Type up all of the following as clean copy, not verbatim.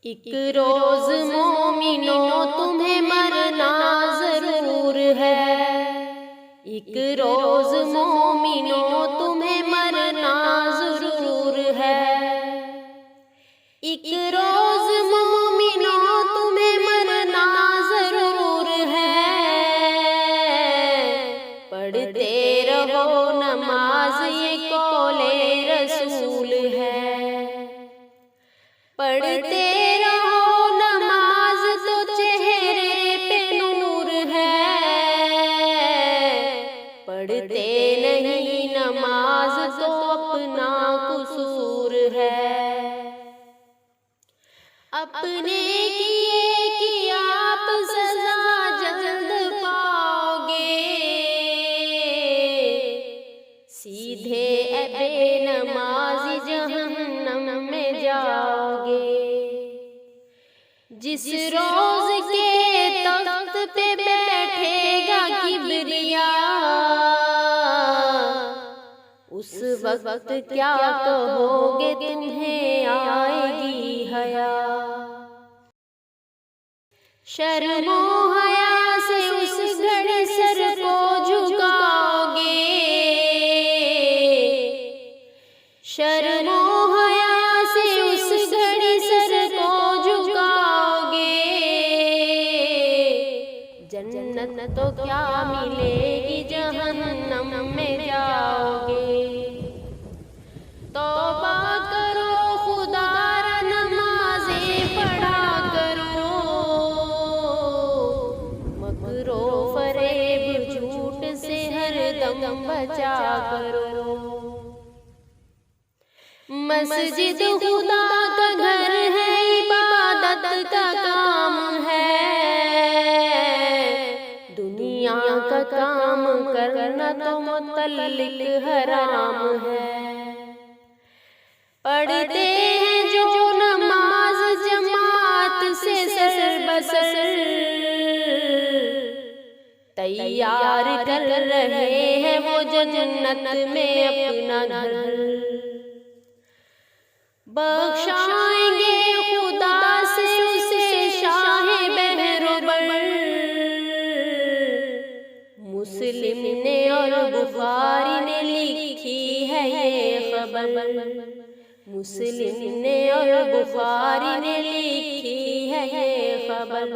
एक रोज मोमिनों तुम्हें मरना जरूर है। एक रोज मोमिनों तुम्हें मरना जरूर है। एक रोज मोमिनों तुम्हें मरना जरूर है। पढ़ते रहो नमाज ये कौले रसूल है। पढ़ते रहो नमाज तो चेहरे पे नूर है। पढ़ते नहीं नमाज तो अपना कसूर है। अपने किए कि आप सजा जल्द पाओगे। सीधे बेनमाजी जहन्नम में जाओगे। जिस रोज के तख्त पे बैठेगा किबरिया, उस वक्त क्या कहोगे तुम्हें आएगी हया। शर्मो हया से उस घड़ी सर को झुकाओगे। शर्मो हया से उस घड़ी सर को झुकाओगे। जन्नत तो क्या मिलेगी जहन्नम में जाओगे। तौबा करो खुदारा नमाज़ें पढ़ा करो। मकरो फरेब झूठ से हर दम बचा करो। मस्जिद खुदा का घर है, इबादत का काम है। दुनिया का काम करना तो मुतल्लिक हराम है। पढ़ते हैं जो नमाज जमात से सर बसर, तैयार कर रहे हैं वो जन्नत में अपना घर। बख्शाएंगे खुदा से उसे शाहे बहरोबर। मुस्लिम ने और बुखारी ने लिखी है ये खबर। मुस्लिम ने और बुखारी ने लिखी है ये खबर।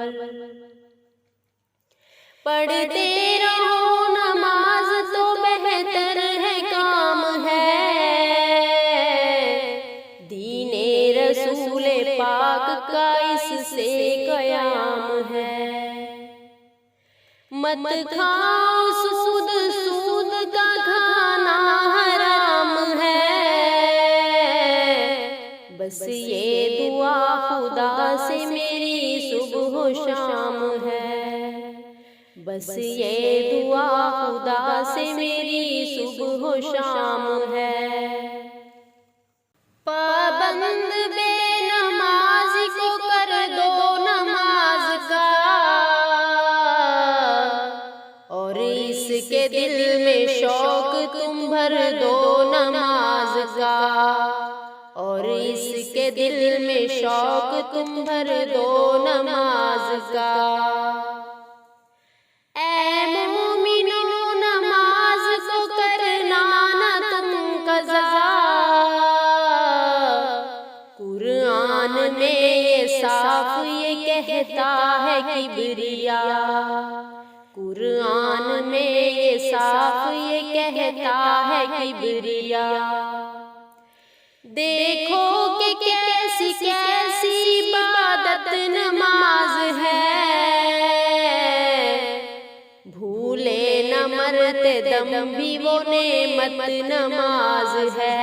पढ़ते रहो नमाज तो बेहतर है काम है। दीने रसूले पाक का इससे कयाम है। मत खाओ सूद, सूद का खाना हराम है। बस ये दुआ खुदा से मेरी सुबह शाम है। बस ये दुआ खुदा से मेरी सुबह शाम है। पाबंद बेनमाजी को कर दो नमाज का, और इसके दिल में शौक तुम भर दो नमाज का। और इसके दिल में शौक तुम भर दो नमाज का। ऐ मोमिनों नमाज को करना ना तुम कज़ा। कुरान में ये साफ ये कहता है किबरिया। कुरान में ये साफ ये कहता है किबरिया। देखो कि कैसी कैसी इबादत नमाज है। भूले न मरते दम भी वो नेमत नमाज है।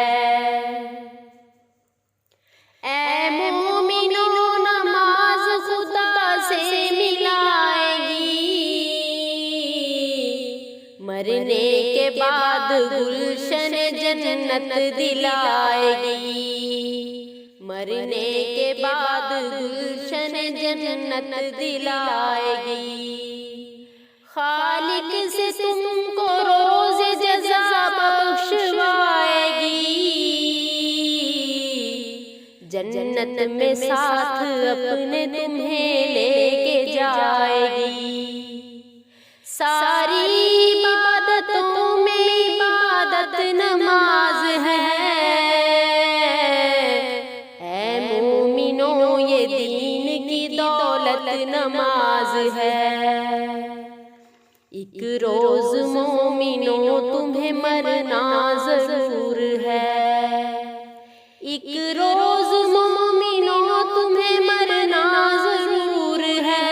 ऐ मोमिनों नमाज खुदा से मिलाएगी। मरने के बाद गुलशन जन्नत दिलाएगी। मरने के बाद गुलशन जन्नत दिलाएगी। खालिक से तुमको रोज जज़ा बख्शवाएगी। जन्नत में साथ अपने तुम्हें लेके जाएगी। सारी इबादतों में इबादत नमाज है। ऐ मोमिनो ये दीन की दौलत नमाज है। एक रोज मोमिनो तुम्हें मरना जरूर है। एक रोज मोमिनो तुम्हें मरना जरूर है।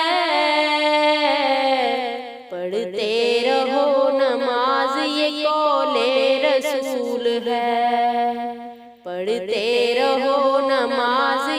पढ़ते रहो नमाज ये कौले रसूल है। पढ़ते रहो नमाज